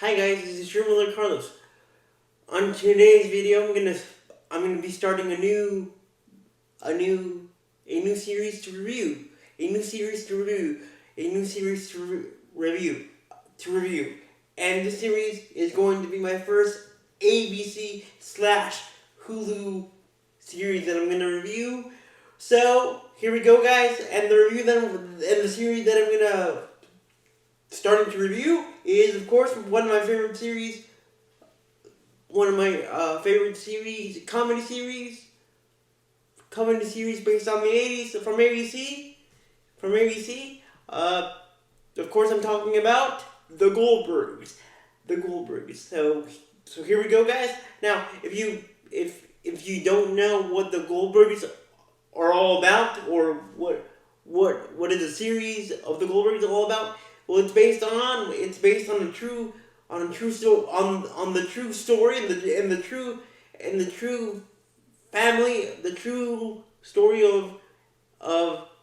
Hi guys, this is Miller Carlos. On today's video, I'm gonna be starting a new series to review, a new series to review, a new series to review, and this series is going to be my first ABC slash Hulu series that I'm gonna review. So here we go, guys, and the series that I'm gonna starting to review is, of course, one of my favorite series, comedy series based on the 80s from ABC. From ABC. Of course, I'm talking about the Goldbergs. The Goldbergs. So here we go, guys. Now, if you don't know what the Goldbergs are all about, or what is the series of the Goldbergs all about, well, it's based on the true story and the true family, the true story of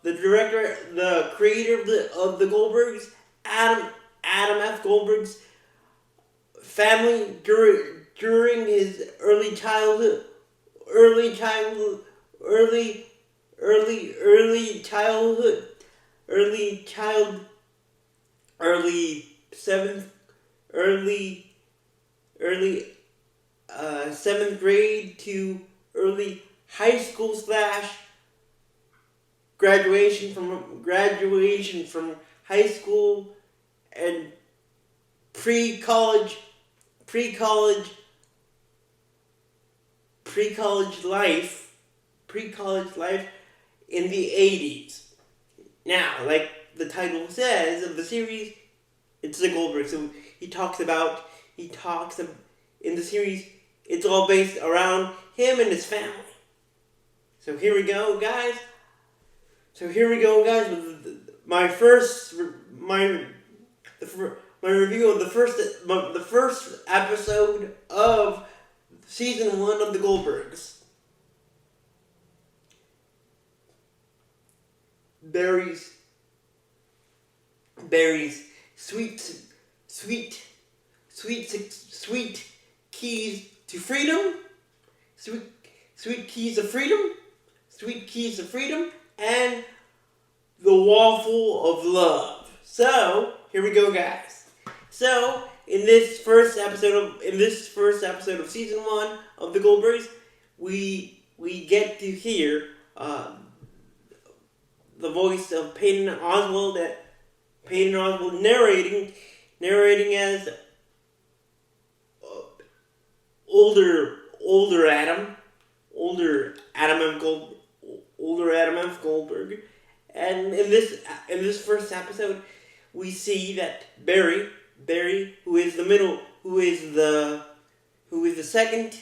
the director, the creator of the Goldbergs, Adam F. Goldberg's family during his early childhood, early childhood, early child, early seventh, early early 7th grade to early high school slash graduation from high school and pre-college pre-college pre-college life in the 80s. Now, like the title says of the series, it's the Goldberg. So he talks in the series, it's all based around him and his family. So here we go, guys. With my review of the first episode of season 1 of the Goldbergs. Barry's sweet keys to freedom, sweet keys of freedom, and the waffle of love. So here we go, guys. So in this first episode of season 1 of the Goldbergs, we get to hear the voice of Peyton Oswald narrating as older Adam F. Goldberg, and in this first episode, we see that Barry, who is the second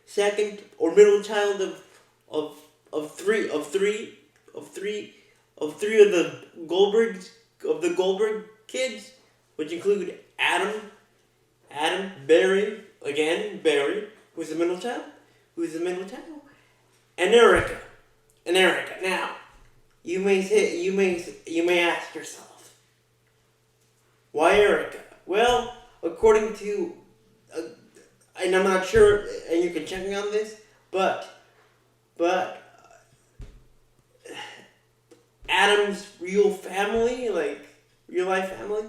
second or middle child of three of the Goldberg kids, which include Adam, Barry, who's the middle child, and Erica. Now, you may ask yourself, why Erica? Well, according to, and I'm not sure, and you can check me on this, but Adam's real life family,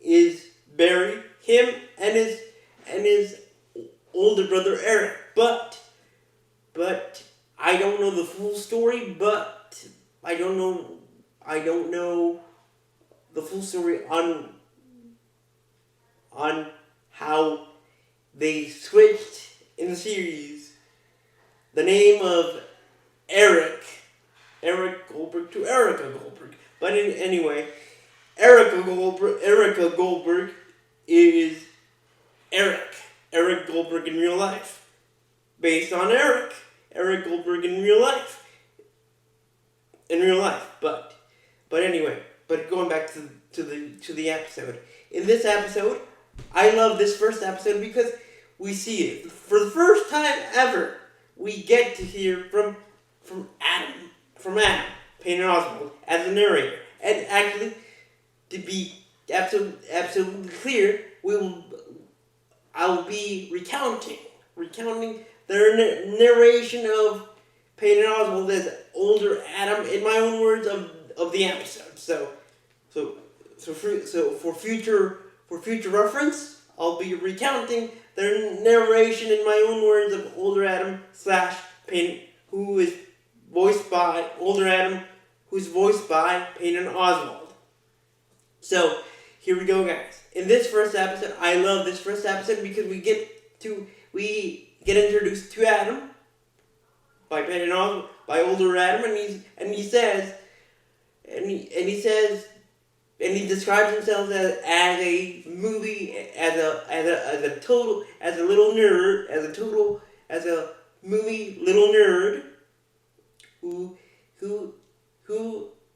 is Barry, him, and his older brother Eric. But I don't know the full story. But I don't know the full story on how they switched in the series the name of Eric Goldberg to Erica Goldberg. But anyway, Erica Goldberg is Eric Goldberg in real life, based on Eric Goldberg in real life. But anyway, going back to the episode. In this episode, I love this first episode because we see it for the first time ever. We get to hear from Adam Payne and Oswald as the narrator, and actually, to be absolutely clear, I will be recounting their narration of Payne and Oswald as older Adam in my own words of the episode. So for future reference, I'll be recounting their narration in my own words of older Adam / Payne, who is voiced by older Adam, who's voiced by Payne and Oswald. So here we go, guys. In this first episode, I love this first episode because we get introduced to Adam by Payne and Oswald, by older Adam, and he describes himself as a movie as a movie little nerd who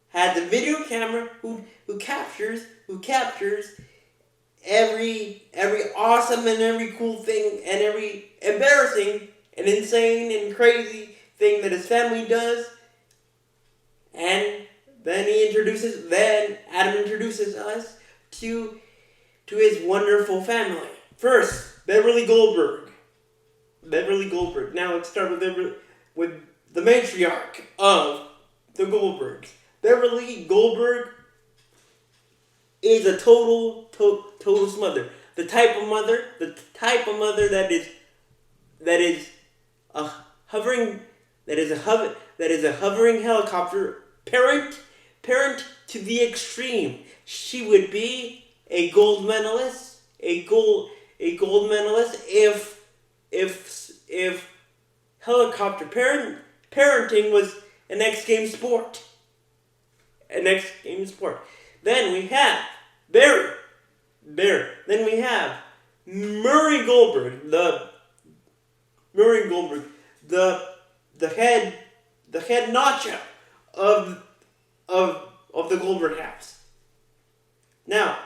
has a video camera who captures every awesome and every cool thing and every embarrassing and insane and crazy thing that his family does. And then Adam introduces us to his wonderful family. First, Beverly Goldberg. Now let's start with the matriarch of the Goldbergs. Beverly Goldberg is a total smother. The type of mother that is a hovering helicopter parent to the extreme. She would be a gold medalist if helicopter parenting was an X Games sport. Then we have Barry. Then we have Murray Goldberg, the head nacho of the Goldberg house. Now,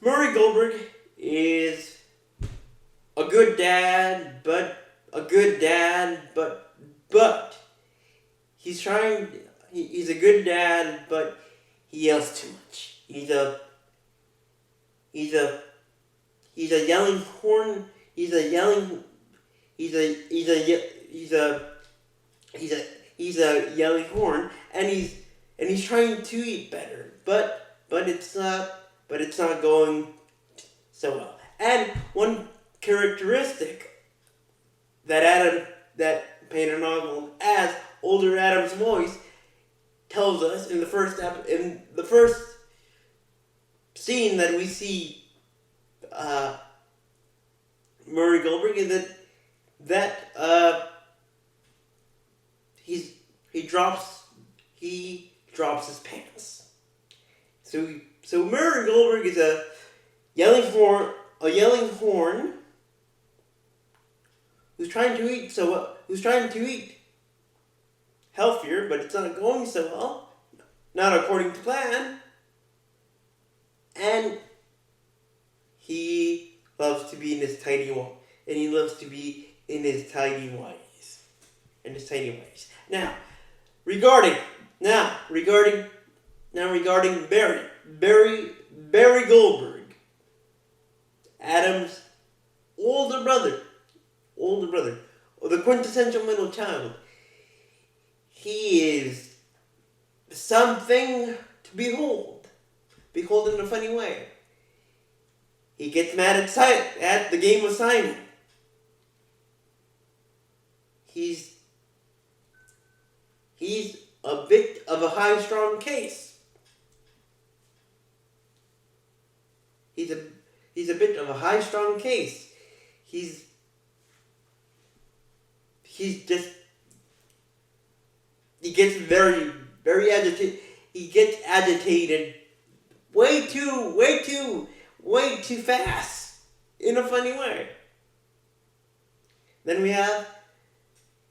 Murray Goldberg is a good dad, but he's a good dad, but he yells too much. He's a yelling horn. He's a yelling horn, and he's trying to eat better, but it's not going so well. And one characteristic that Payne and Oswald, as older Adam's voice, tells us in the first scene that we see Murray Goldberg is that he drops his pants. So Murray Goldberg is a yelling horn who's trying to eat healthier, but it's not going so well, not according to plan. And he loves to be in his tiny Now, regarding Barry Goldberg, Adam's older brother, or the quintessential middle child. He is something to behold in a funny way. He gets mad at the game of Simon. He's a bit of a high-strung case. He's a bit of a high-strung case. He gets very, very agitated. He gets agitated way too fast in a funny way. Then we have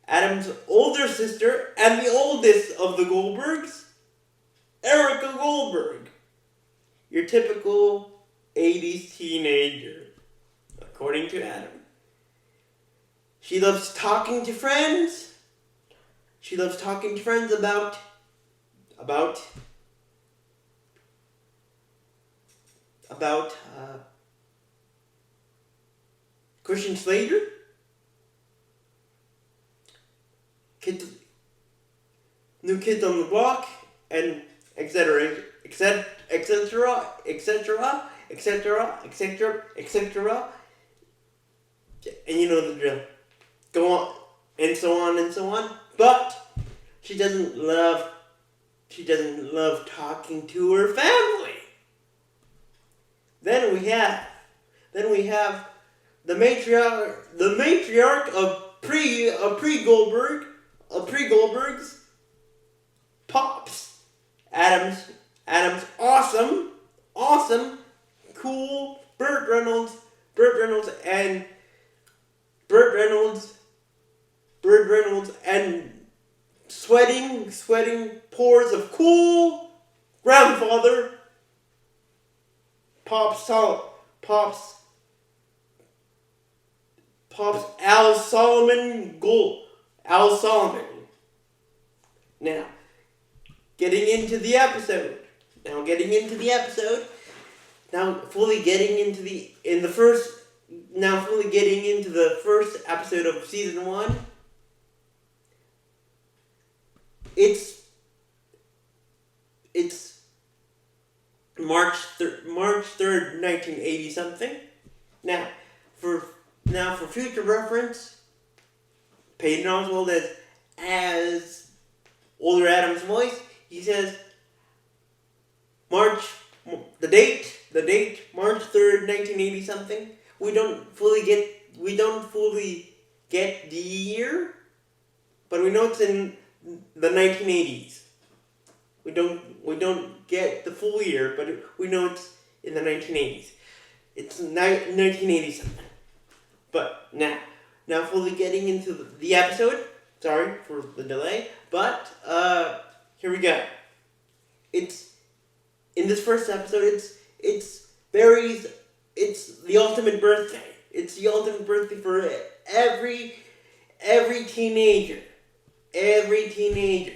Adam's older sister and the oldest of the Goldbergs, Erica Goldberg. Your typical '80s teenager, according to Adam. She loves talking to friends. She loves talking to friends about Christian Slater, New Kids on the Block, and etc. etc. etc. etc. etc. etc. etc. And you know the drill. Go on, and so on and so on. But she doesn't love talking to her family. Then we have the matriarch of pre-Goldbergs, Pops. Adam's awesome, cool Burt Reynolds and sweating pores of cool grandfather Pops Al Solomon. Now, getting into the episode. Fully getting into the first episode of season 1. It's March 3rd, 1980 something. Now, for future reference, Peyton Oswald as older Adam's voice, he says the date, March 3rd, 1980 something. We don't fully get the year, but we know it's in the 1980s. We don't get the full year, but we know it's in the 1980s. It's 1980 something. But now fully getting into the episode. Sorry for the delay, but here we go. It's in this first episode. It's the ultimate birthday. It's the ultimate birthday for every teenager. Every teenager.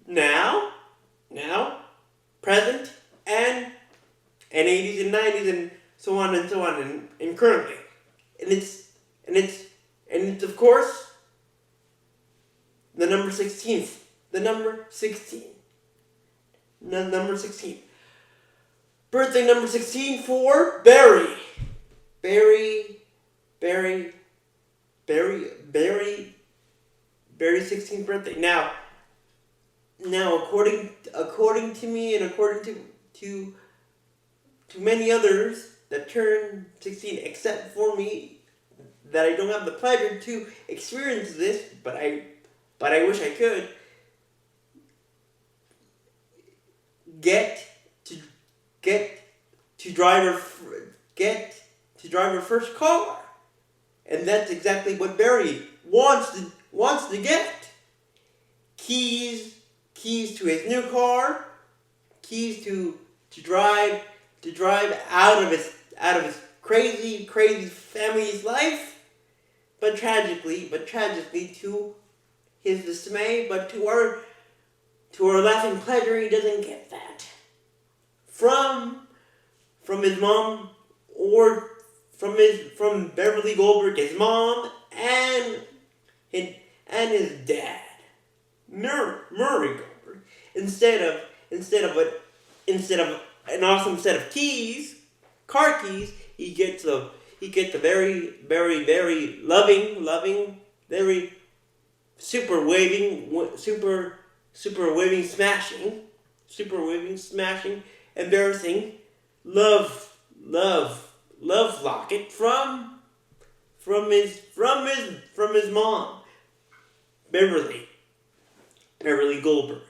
Now, present, and 80s and 90s and so on and currently. And it's of course the number 16. The number 16. Number 16. Birthday number 16 for Barry. Barry's 16th birthday. Now, according to me and according to many others that turn 16, except for me, that I don't have the pleasure to experience this, but I wish I could get to drive her first car, and that's exactly what Barry wants to get. Keys to his new car, keys to drive out of his crazy family's life, but tragically to his dismay, but to our laughing pleasure, he doesn't get that from his mom, or from Beverly Goldberg, his mom, and his dad, Murray Goldberg. Instead of an awesome set of car keys, he gets a very loving, very super waving, smashing, embarrassing love locket from his mom, Beverly Goldberg.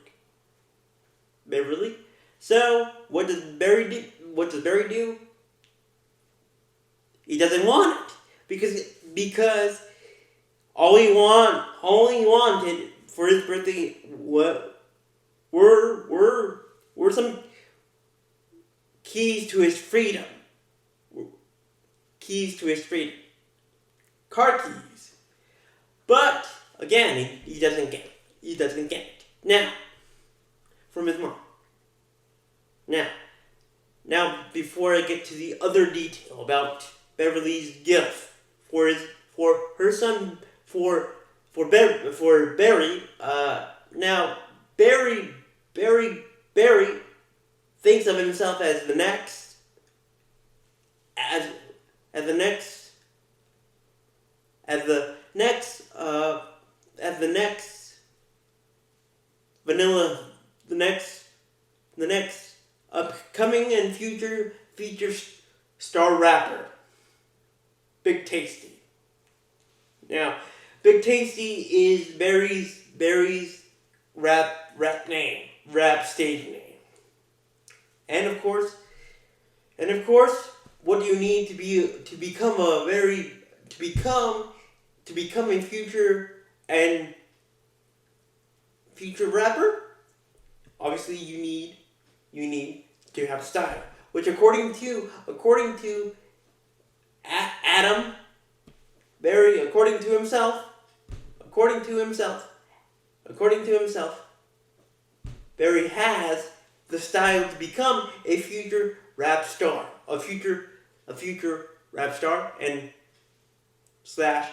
So what does Barry do? He doesn't want it because all he wanted for his birthday were some keys to his freedom. keys to his freedom. Car keys. But, again, he doesn't get it. He doesn't get it. Now, from his mom. Now, before I get to the other detail about Beverly's gift for her son, for Barry, now, Barry thinks of himself as the next, as the next vanilla, the next upcoming and future star rapper, Big Tasty. Now, Big Tasty is Barry's rap name, rap stage name. And of course, what do you need to become a future rapper? Obviously, you need to have style, which according to Adam, Barry, according to himself, Barry has the style to become a future rap star, a future rap star, and slash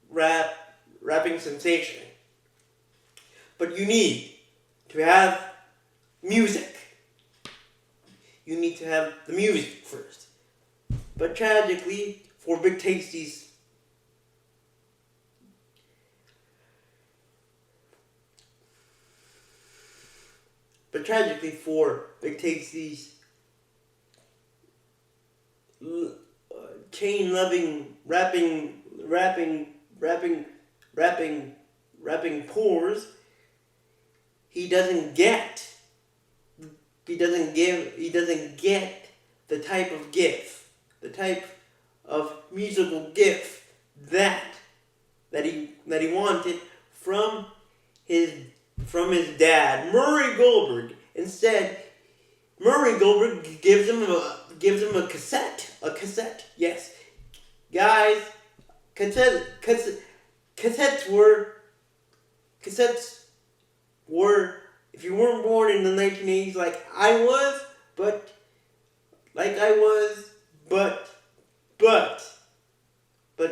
rapping sensation. But you need to have music. You need to have the music first. But tragically, for Big Tasty's chain-loving rapping pores, he doesn't get the type of musical gift that he wanted from his dad, Murray Goldberg. Instead, Murray Goldberg gives him a cassette. Yes, guys, cassettes were. If you weren't born in the 1980s, like I was, but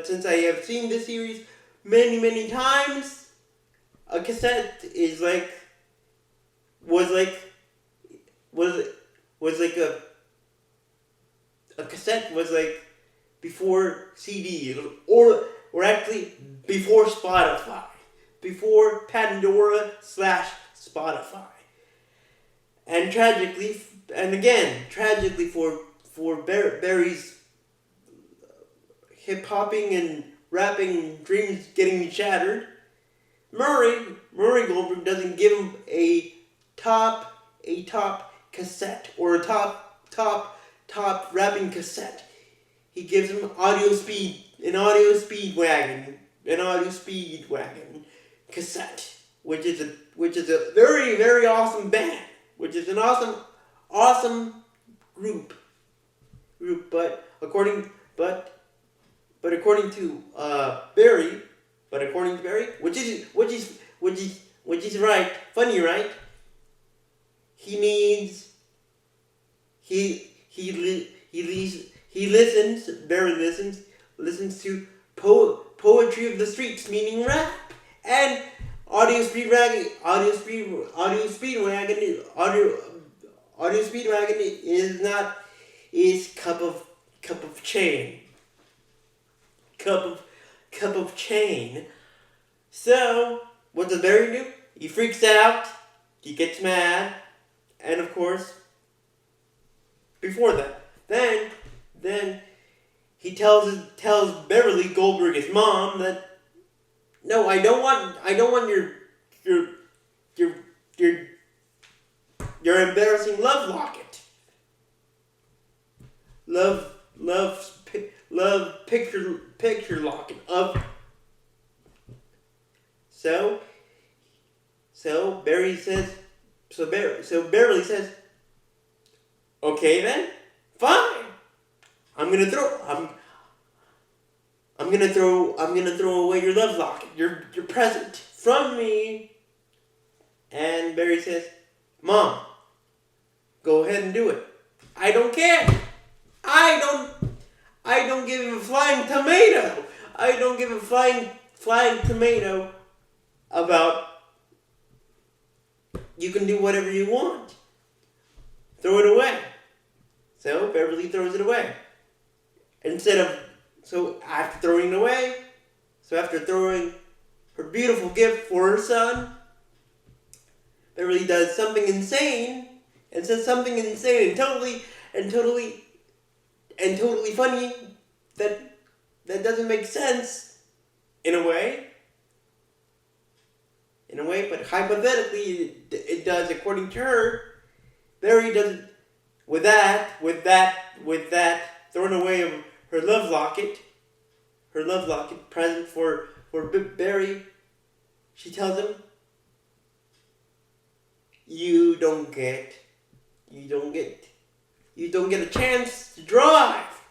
since I have seen this series many times, a cassette a cassette was like before CD, or actually before Spotify, before Pandora / Spotify. And tragically for Barry's hip-hopping and rapping dreams getting shattered, Murray Goldberg doesn't give him a top cassette or a top rapping cassette. He gives him an audio speed wagon cassette, which is a very awesome band, which is an awesome group. But according to Barry, which is right, funny, right? Barry listens to poetry of the streets, meaning rap, and audio speed wagon is cup of chain. So what does Barry do? He freaks out. He gets mad, and of course, before that, then he tells Beverly Goldberg, his mom, that no, I don't want your embarrassing love locket, love picture locket of. So Beverly says, okay then, Fine. I'm gonna throw away your love locket, your present from me. And Barry says, Mom, go ahead and do it. I don't care. I don't give him a flying tomato. I don't give a flying tomato about you can do whatever you want. Throw it away. So Beverly throws it away. After throwing her beautiful gift for her son, Beverly does something insane and says something insane and totally funny that doesn't make sense in a way, but hypothetically it does according to her. Barry doesn't with that throwing away of her love locket present for Barry. She tells him, you don't get a chance to drive.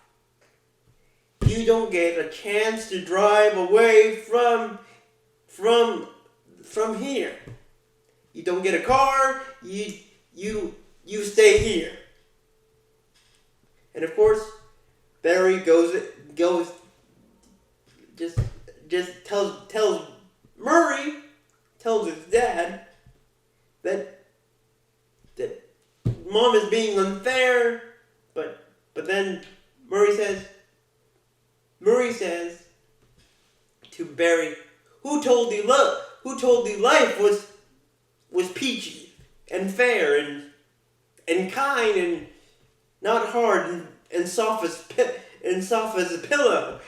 You don't get a chance to drive away from here. You don't get a car. You stay here. And of course, Barry goes just tells Murray, tells his dad that Mom is being unfair, but then Murray says to Barry, who told you life was peachy and fair and kind and not hard and soft as a pillow.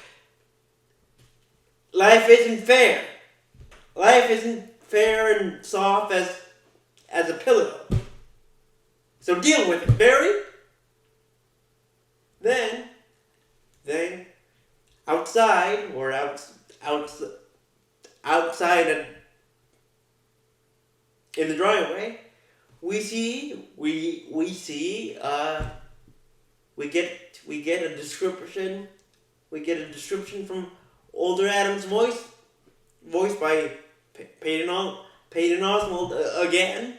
Life isn't fair. Life isn't fair and soft as a pillow. So deal with it, Barry. Then outside in the driveway, we get a description. We get a description from Older Adam's voiced by Peyton Oswald again.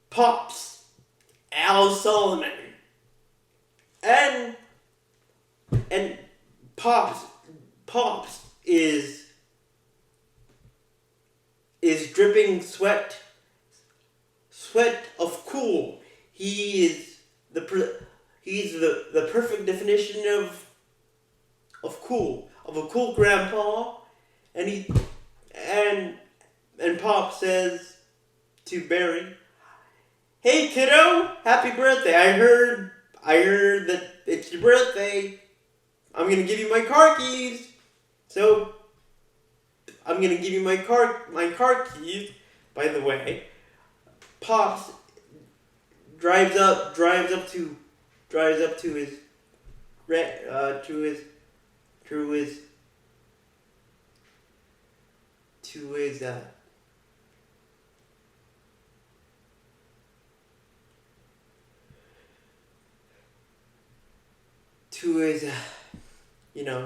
Pops, Al Solomon, and Pops is dripping sweat of cool. He's the perfect definition of cool, of a cool grandpa, and Pop says to Barry, "Hey kiddo, happy birthday! I heard that it's your birthday. I'm gonna give you my car keys. So I'm gonna give you my car keys. By the way, Pops drives up to his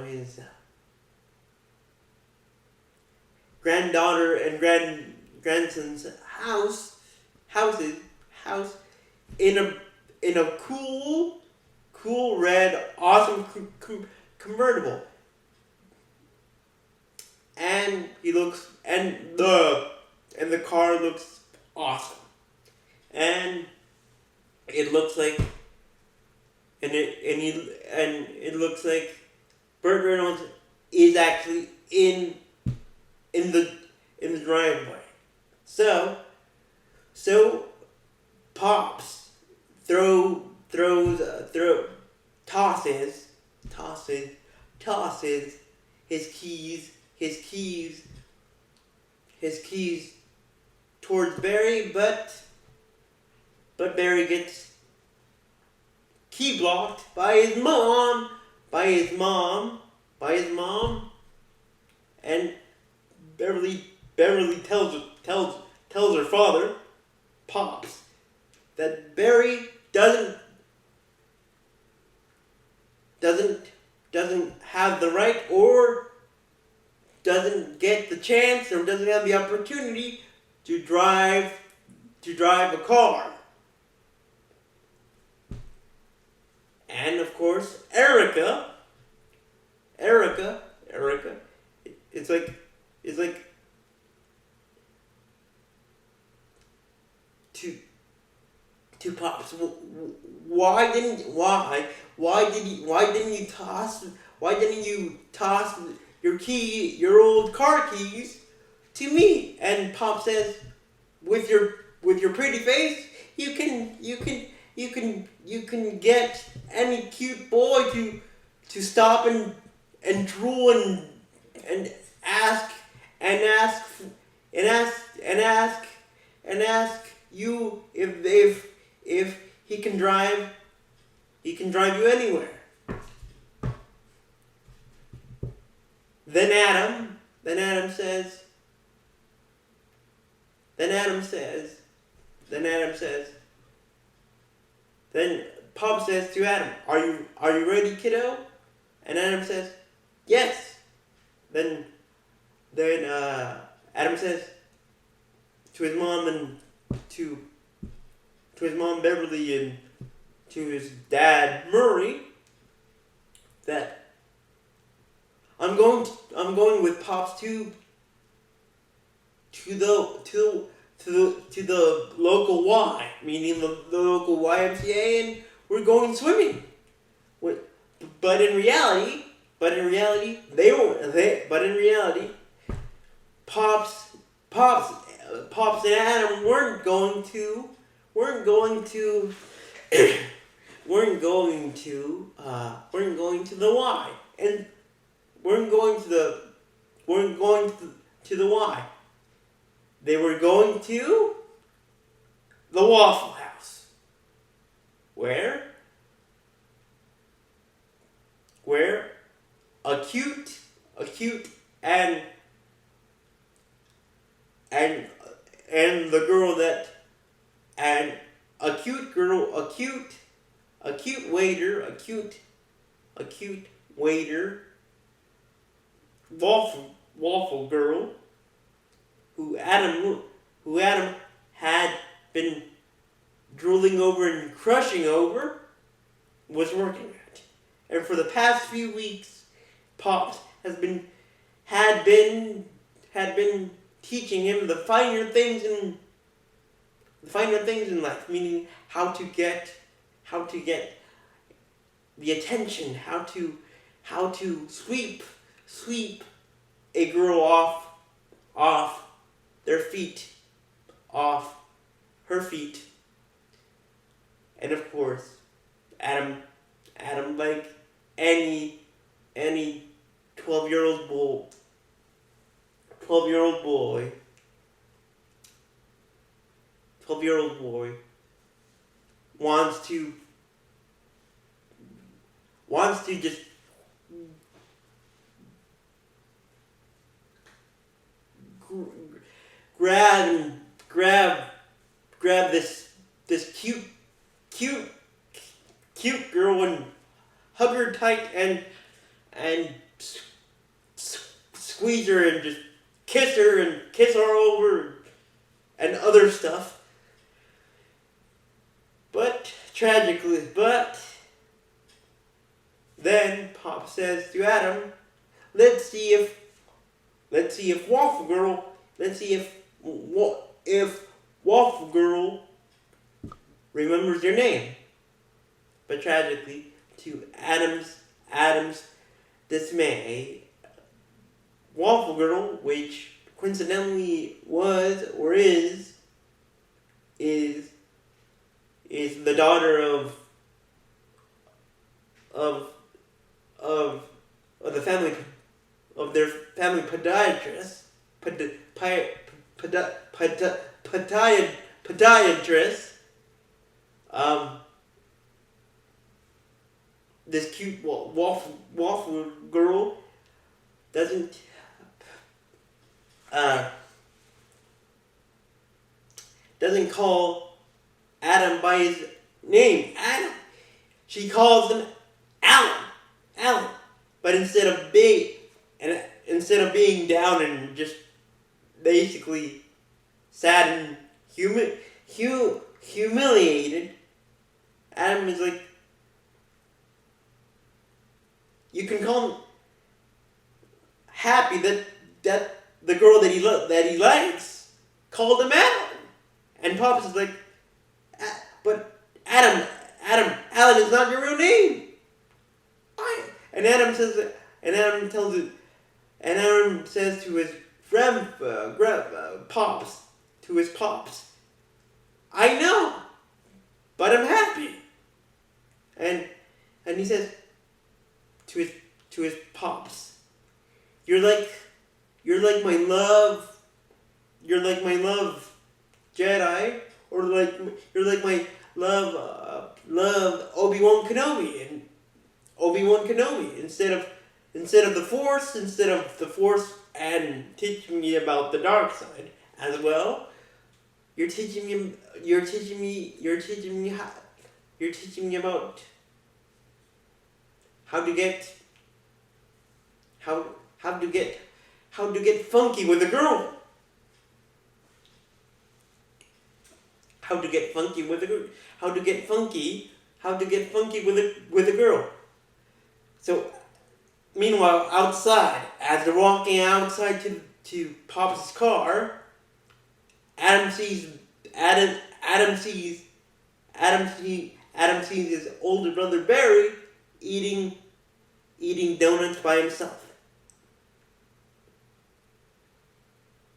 his granddaughter and grandson's house in a cool red awesome convertible, and the car looks awesome, and it looks like it looks like Burt Reynolds is actually in the driveway. So Pops tosses his keys towards Barry, but Barry gets key blocked by his mom, and Beverly tells her father, Pops, that Barry doesn't doesn't doesn't have the right or doesn't get the chance or doesn't have the opportunity to drive a car. And of course, Erica, it's like to Pops. Why didn't you toss your old car keys to me? And Pop says, with your pretty face, you can get any cute boy to stop and drool and ask and ask and ask and ask and ask you if he can drive you anywhere. Then Adam says then Pop says to Adam, are you ready, kiddo? And Adam says, yes. Then Adam says to his mom and to his mom Beverly and to his dad Murray that I'm going with Pops to the local Y, meaning the local YMCA, and we're going swimming. But in reality, Pops and Adam weren't going to the Y, and weren't going to the Y. They were going to the Waffle House, where a cute and the girl that and a cute waiter, waffle girl, who Adam had been drooling over and crushing over, was working at. And for the past few weeks, Pops had been teaching him the finer things in life, meaning how to get the attention, how to sweep a girl off her feet. And of course, Adam like any 12-year-old boy wants to just grab this cute girl and hug her tight and squeeze her and just kiss her over and other stuff. But then Pop says to Adam, let's see if Waffle Girl remembers your name. But tragically, to Adam's dismay, Waffle Girl, which coincidentally was or is the daughter of the family of their family podiatrist, this cute waffle girl doesn't call Adam by his name, Adam. She calls him Alan. Alan. But instead of being down and just basically sad and humiliated, Adam is like, you can call him happy that the girl that he likes called him Adam, and Pops is like, but Alan is not your real name. And Adam says to his pops, I know, but I'm happy. And he says to his pops, you're like my love Jedi, or you're like my love Obi-Wan Kenobi, and Obi-Wan Kenobi instead of the Force and teaching me about the dark side as well. You're teaching me about how to get funky with a girl. How to get funky with a girl. So, meanwhile, outside, as they're walking outside to Pop's car, Adam sees his older brother Barry eating donuts by himself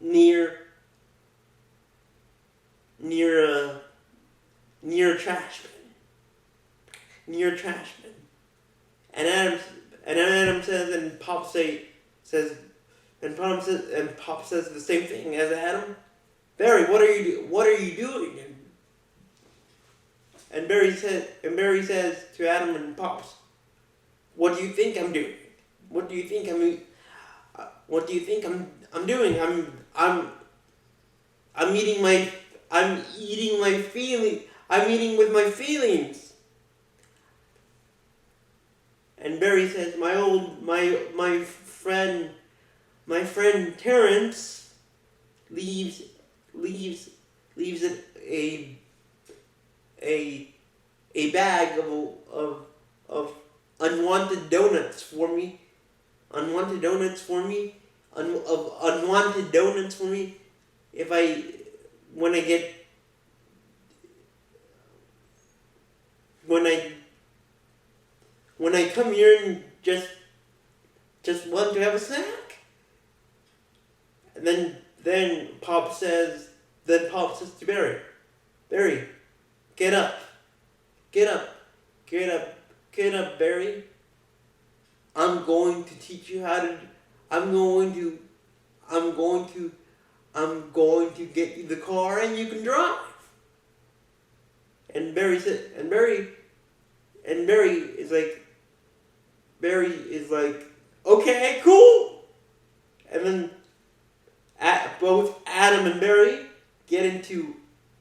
near a trash bin. And Adam says, and Pop says the same thing as Adam. Barry, what are you doing? And Barry says to Adam and Pops, what do you think I'm doing? What do you think I'm doing? I'm eating with my feelings. And Barry says, my friend Terrence leaves a bag of unwanted donuts for me. When I come here and just want to have a snack. And then Pop says to Barry, get up, Barry. I'm going to teach you how to. I'm going to get you the car and you can drive. And Barry is like, okay, cool. And then both Adam and Barry get into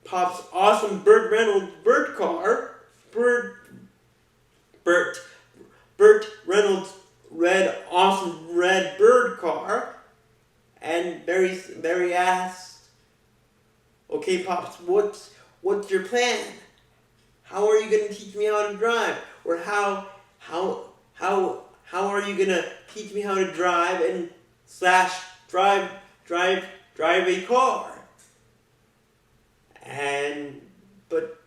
Pop's awesome Reynolds car. Burt Reynolds awesome red bird car. And Barry asks, okay, Pops, what's your plan? How are you gonna teach me how to drive? Or how are you gonna teach me how to drive and drive a car? And but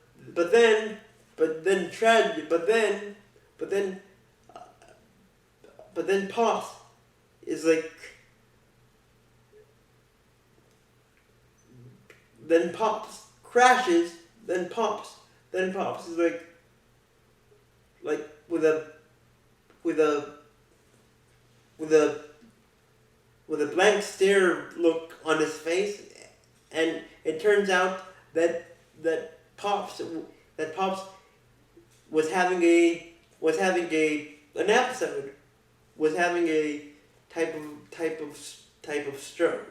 then Pops is like. Then Pops crashes. Then Pops is like with a blank stare look on his face, and it turns out that Pops was having a type of stroke.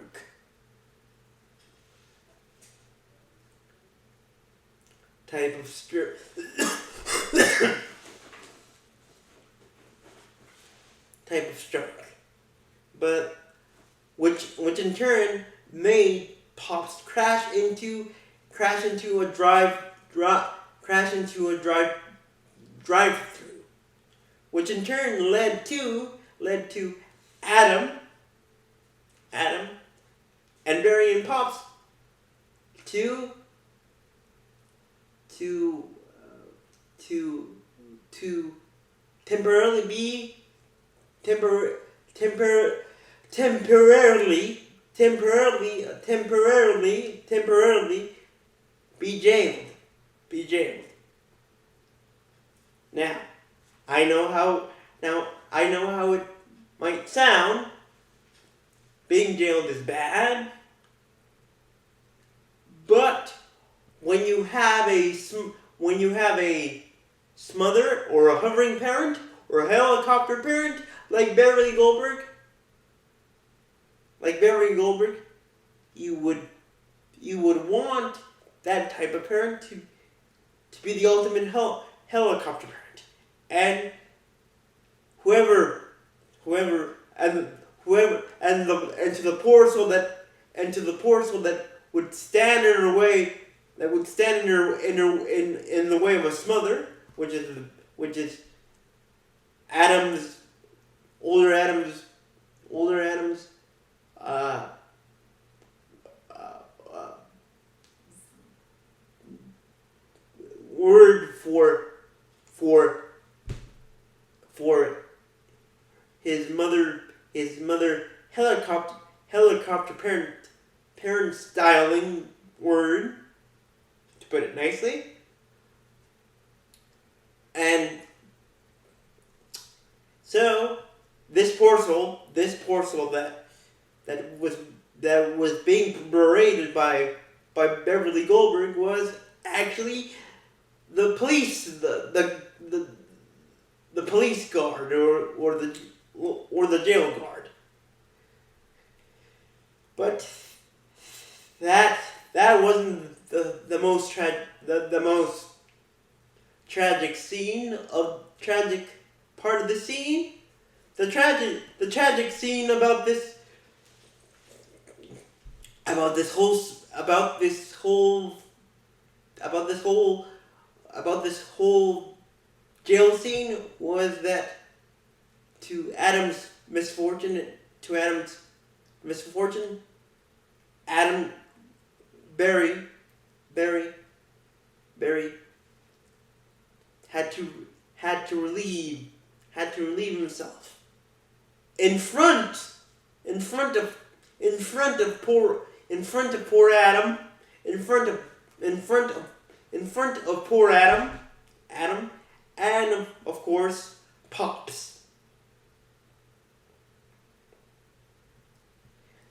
which in turn made Pops crash into a drive-through, which in turn led to Adam, and Barry and Pops to temporarily be temporarily be jailed. Now, I know how it might sound. Being jailed is bad, but when you have a smother or a hovering parent or a helicopter parent like Barry Goldberg, you would want that type of parent to be the ultimate helicopter parent, and to the poor soul that would stand in her way, in the way of a smother, which is older Adam's word for his mother helicopter parent styling word, to put it nicely. And so this poor soul that was being berated by Beverly Goldberg was actually the police, the police guard or the jail guard. But that wasn't the most tragic part of the scene. The tragic scene about this whole jail scene was that to Adam's misfortune, Barry had to relieve himself in front of poor Adam, in front of poor Adam, and of course Pops.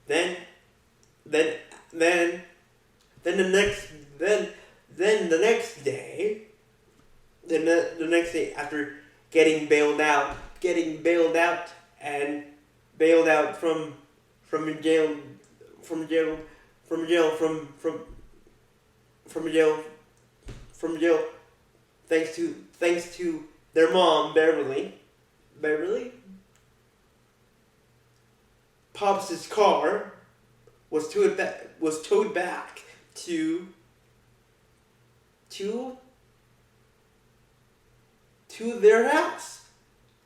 Then the next day after getting bailed out from jail, thanks to their mom, Beverly, Pops' car was towed back to their house,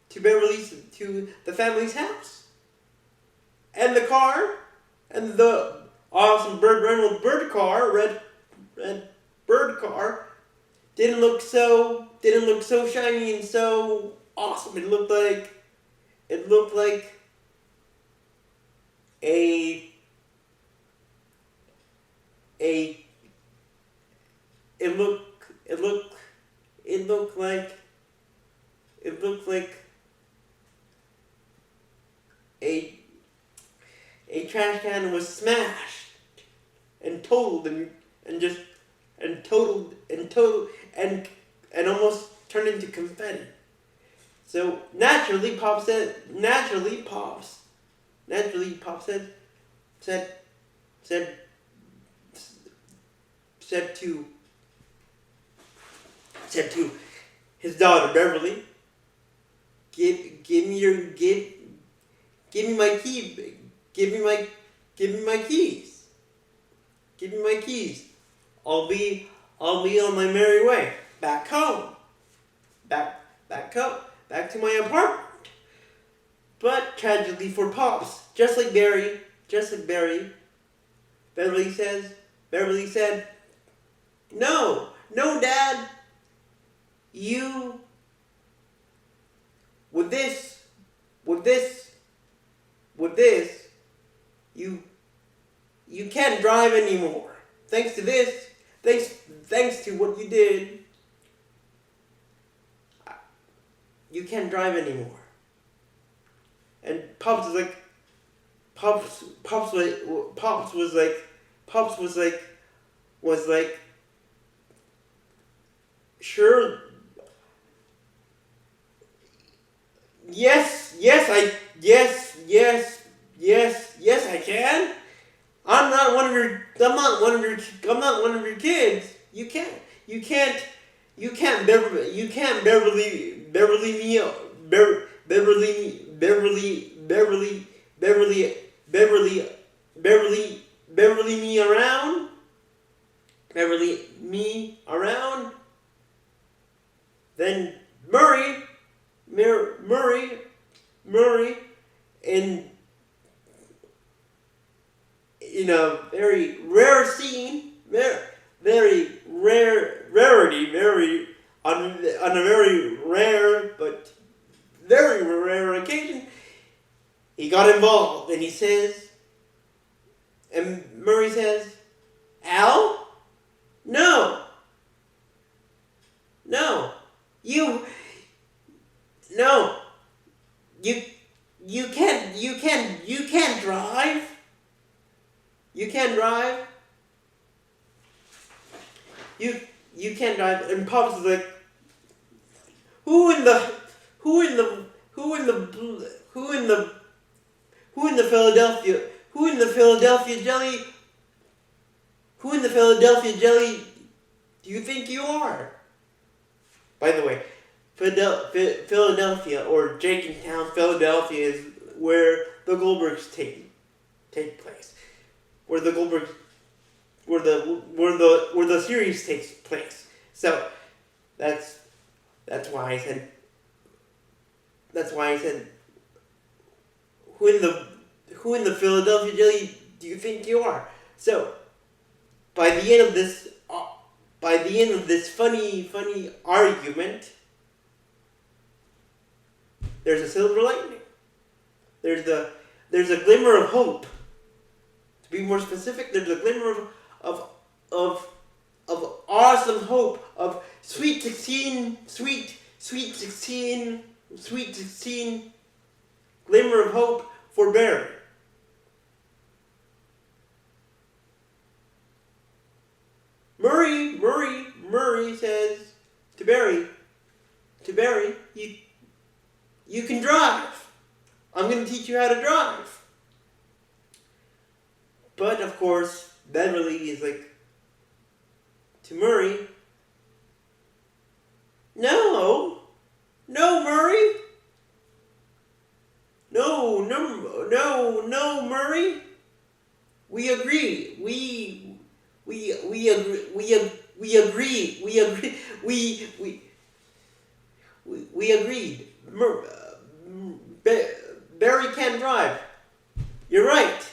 to the family's house, and the car, and the awesome Reynolds bird car, red bird car, didn't look so shiny and so awesome. It looked like a trash can was smashed and totaled and almost turned into confetti. So naturally Pops said to his daughter Beverly, give me my key, give me Give me my keys. Give me my keys. I'll be on my merry way. Back home. Back home. Back to my apartment. But tragically for Pops, just like Barry, Beverly said, No, Dad. You, with this, you can't drive anymore. Thanks to this, thanks to what you did, you can't drive anymore. And Pops was like, sure. Yes, I can. I'm not one of your kids. You can't Beverly me around. Then Murray, in a very rare scene, on a very rare but very rare occasion, he got involved, and Murray says, Al, no, you can't drive. You can't drive. You can't drive. And Pops is like, who in the Philadelphia jelly do you think you are? By the way, Philadelphia, or Jenkintown, Philadelphia, is where the Goldbergs take place. Where the series takes place. So that's why I said who in the Philadelphia jelly do you think you are? So by the end of this funny argument, there's a silver lining. There's a glimmer of hope. To be more specific, there's a glimmer of awesome hope, of sweet 16 glimmer of hope for Barry. Murray says to Barry, you can drive. I'm going to teach you how to drive. But of course, Beverly is like to Murray, no, Murray. No, Murray. We agree. We agreed. Barry can't drive. You're right.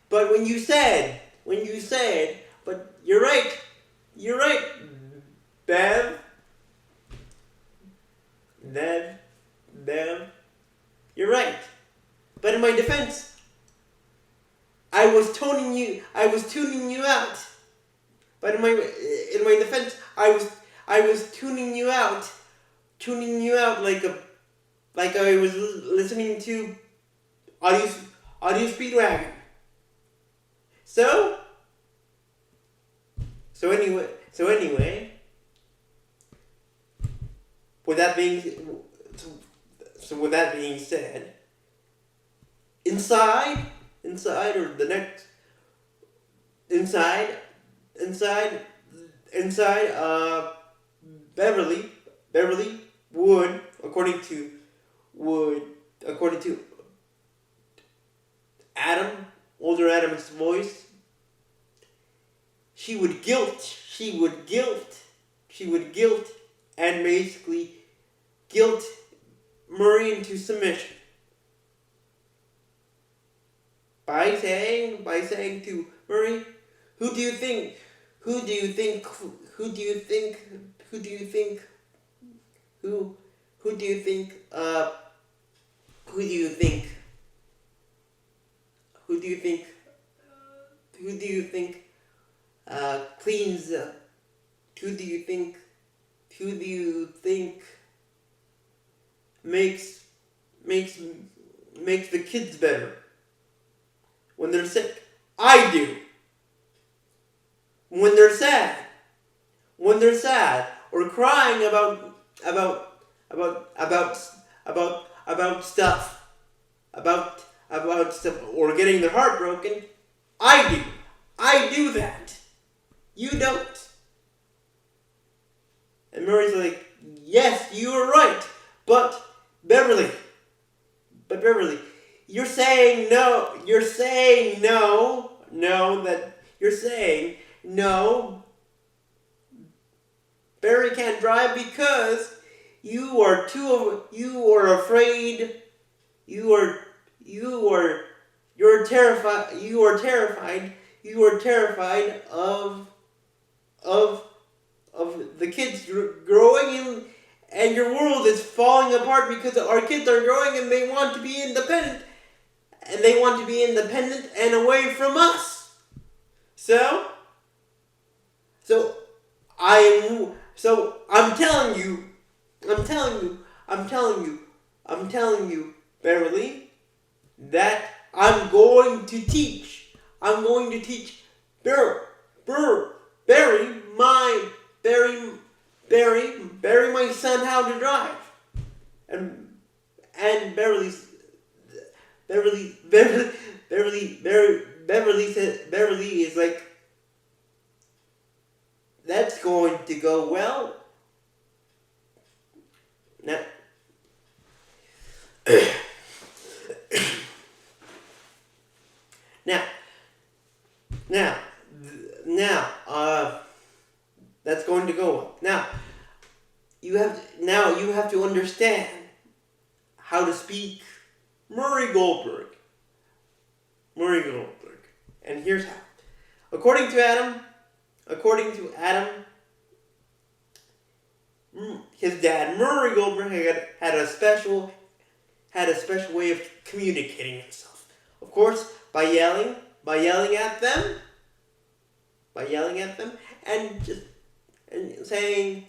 But when you said, but you're right, Bev, you're right. But in my defense, I was tuning you out. But in my defense, I was tuning you out like I was listening to auviospeed wagon. So anyway, with that being said, inside Beverly would, according to guilt and basically guilt Murray into submission by saying to Murray, who do you think cleans, who do you think makes the kids better when they're sick? I do. When they're sad or crying about stuff, or getting their heart broken, I do that. You don't. And Murray's like, yes, you are right, but Beverly, you're saying no, Barry can't drive because you are afraid, you're terrified of the kids growing in, and your world is falling apart because our kids are growing and they want to be independent and away from us. So I'm telling you, Beverly, that I'm going to teach Barry, my son, how to drive. And Beverly is like, that's going to go well. That's going to go well. Now you have to understand how to speak Murray Goldberg. And here's how. According to Adam, his dad, Murray Goldberg, had a special way of communicating himself. Of course, by yelling at them, and saying,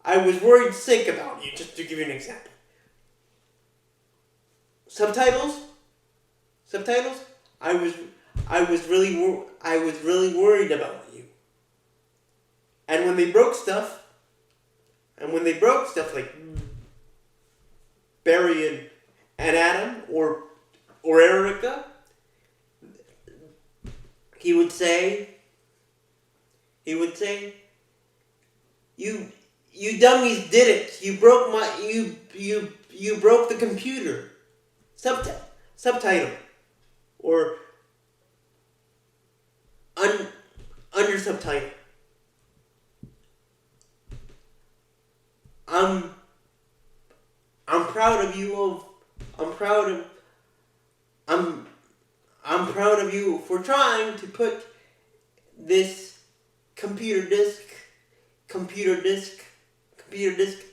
"I was worried sick about you," just to give you an example. Subtitles. I was really worried about you. And when they broke stuff like Barry and Adam or Erica, he would say, you dummies did it. You broke you broke the computer. Subtitle or under subtitle. I'm proud of you. I'm proud of you for trying to put this computer disc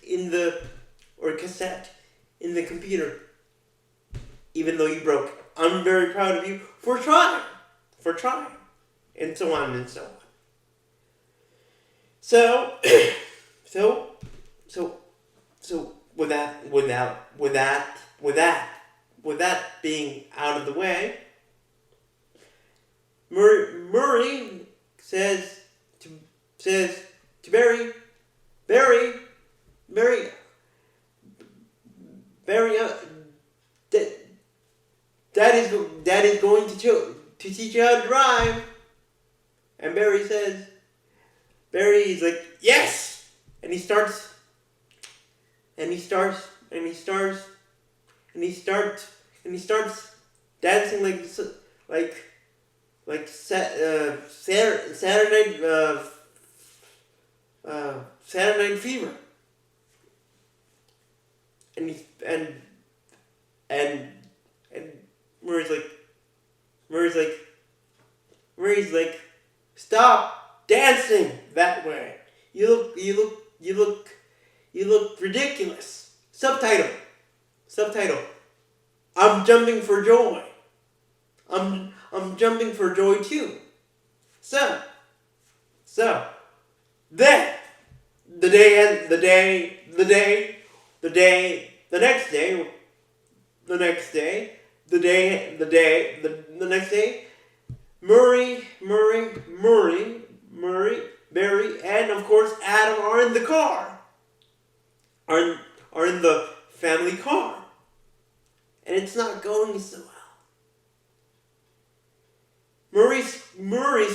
in the, or cassette in the computer, even though you broke it. I'm very proud of you for trying, and so on and so on. So with that being out of the way, Murray says to Barry, Dad is going to teach you how to drive. And Barry's like, yes! And he starts dancing like Saturday Saturday Night Fever. And he's, and Murray's like, stop dancing that way. You look ridiculous. Subtitle. I'm jumping for joy. I'm jumping for joy too. So then the next day, Murray, Barry, and of course Adam are in the car. Are in the family car. And it's not going so well. Murray's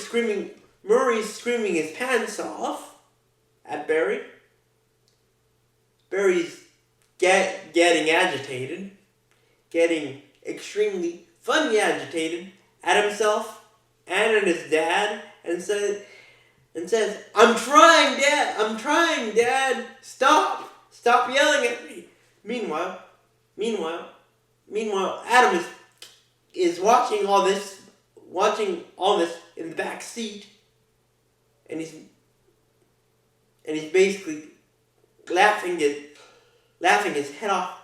screaming his pants off at Barry. Barry's getting agitated, getting extremely funny agitated at himself and at his dad, and says, I'm trying, Dad, stop yelling at me. Meanwhile, Adam is watching all this in the back seat, and he's basically laughing his head off,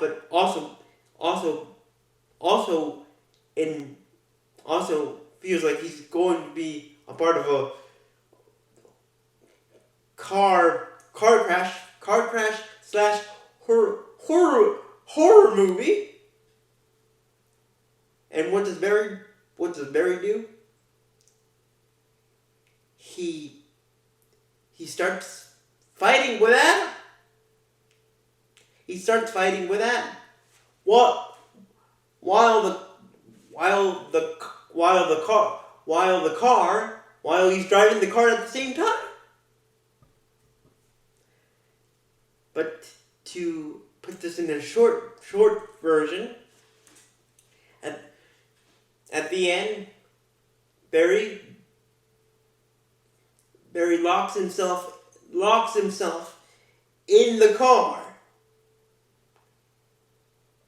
but also feels like he's going to be a part of a car crash / horror movie. And what does Barry do? He starts fighting with Adam. While he's driving the car at the same time. But to put this in a short version, at the end, Barry locks himself in the car,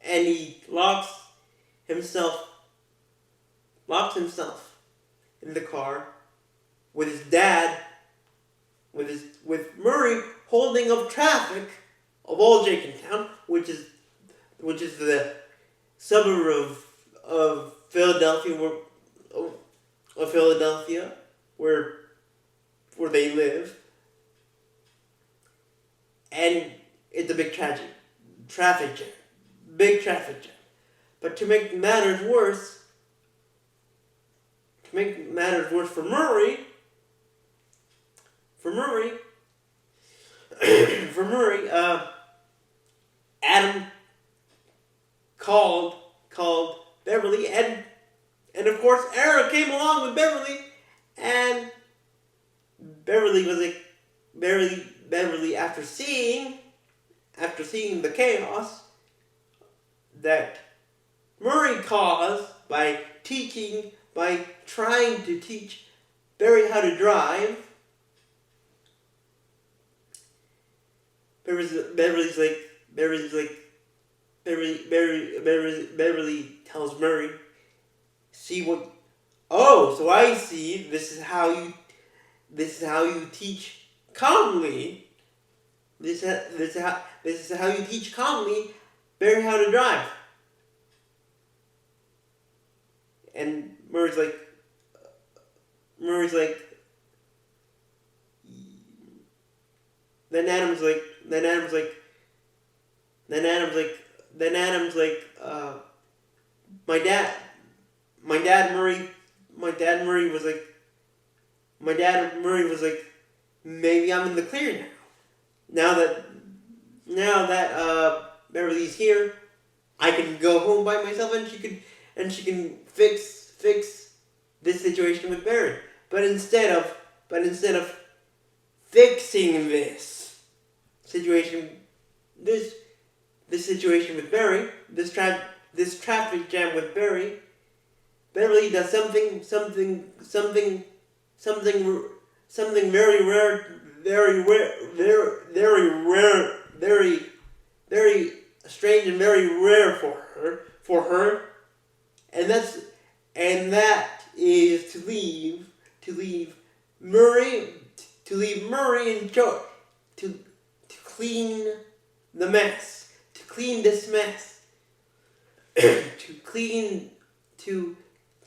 and he locks himself in the car with his dad, with Murray holding up traffic of all Jenkintown, which is the suburb of Philadelphia, where they live, and it's a big traffic jam. But to make matters worse for Murray, Adam called Beverly, and of course Era came along with Beverly, and Beverly after seeing the chaos that Murray caused by trying to teach Barry how to drive, Beverly tells Murray, so I see, this is how you teach calmly. This is how you teach calmly Barry how to drive. And Murray's like, then Adam's like, my dad Murray was like, maybe I'm in the clear now. Now that Beverly's here, I can go home by myself, and she can fix this situation with Barry. But instead of fixing this situation with Barry, this traffic jam with Barry, Beverly does something something very rare, very rare, very strange and very rare for her, and that is to leave Murray in charge, to clean the mess, to clean this mess, to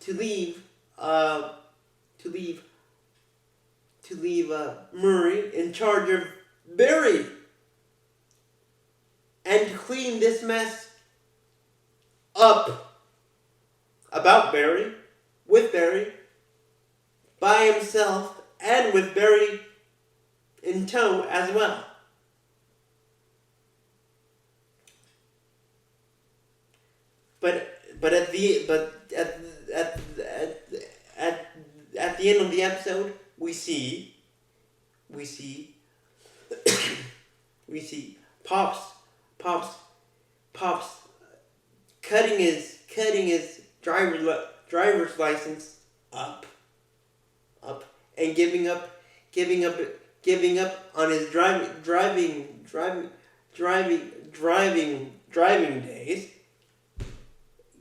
leave Murray in charge of Barry, and to clean this mess up about Barry, with Barry, by himself, and with Barry in tow as well. But at the end of the episode, we see Pops cutting his driver's license up, and giving up on his driving days,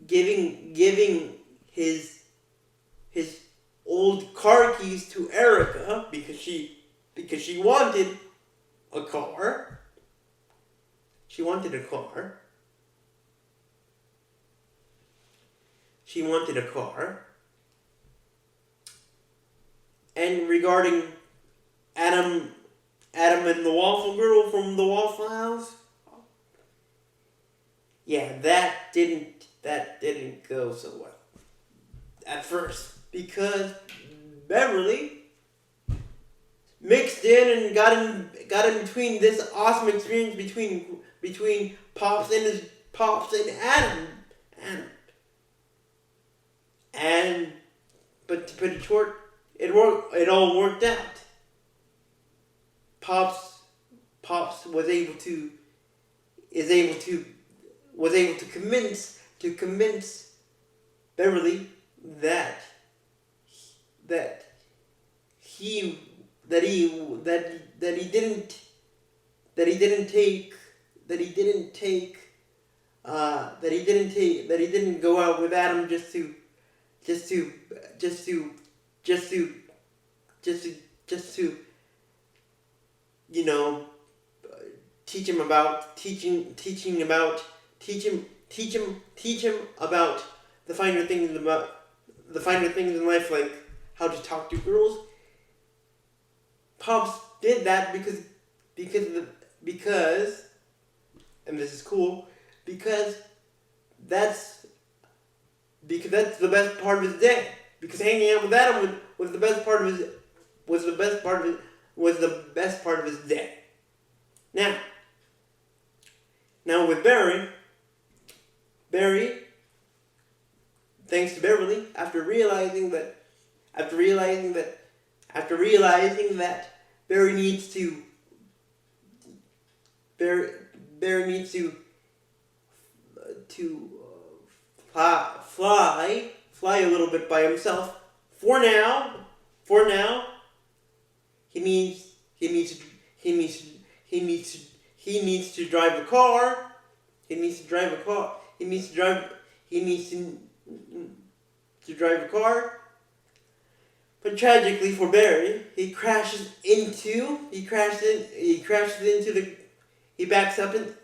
giving his old car keys to Erica because she wanted a car. She wanted a car. And regarding Adam and the Waffle Girl from the Waffle House, yeah, that didn't go so well at first, because Beverly mixed in and got in between this awesome experience between Pops and Adam. But to put it short, it all worked out. Pops was able to convince Beverly that he didn't go out with Adam just to teach him about the finer things in life, like how to talk to girls. Pops did that because and this is cool, because that's the best part of his day. Because hanging out with Adam was the best part of his day. Now with Barry, thanks to Beverly, after realizing that Barry needs to fly a little bit by himself. For now, he needs to drive a car. But tragically for Barry, he backs up and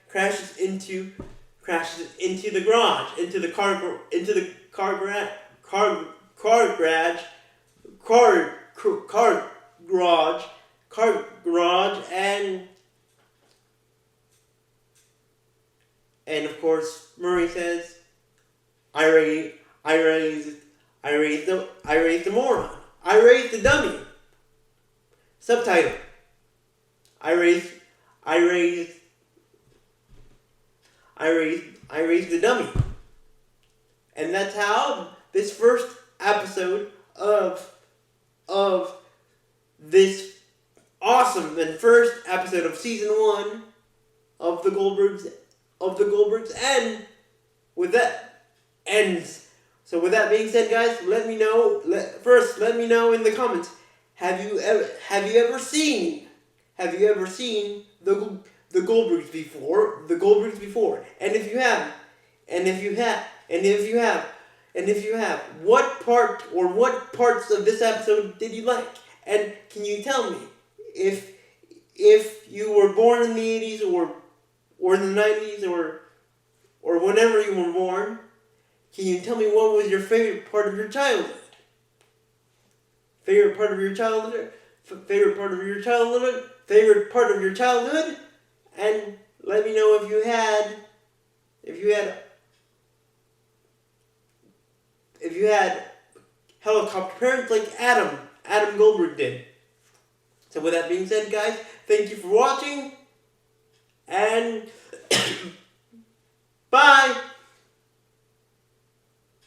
crashes into the garage, into the car garage, and of course Murray says, I raised the moron. I raised the dummy. Subtitle: I raised the dummy. And that's how this first episode of this awesome and first episode of season 1 of the Goldbergs ends So with that being said, guys, let me know. Let me know in the comments. Have you ever seen the Goldbergs before? The Goldbergs before, and if you have, what parts of this episode did you like? And can you tell me if you were born in the 80s or in the 90s or whenever you were born? Can you tell me what was your favorite part of your childhood? Favorite part of your childhood? Favorite part of your childhood? Favorite part of your childhood? And let me know if you had helicopter parents like Adam Goldberg did. So with that being said, guys, thank you for watching, and bye!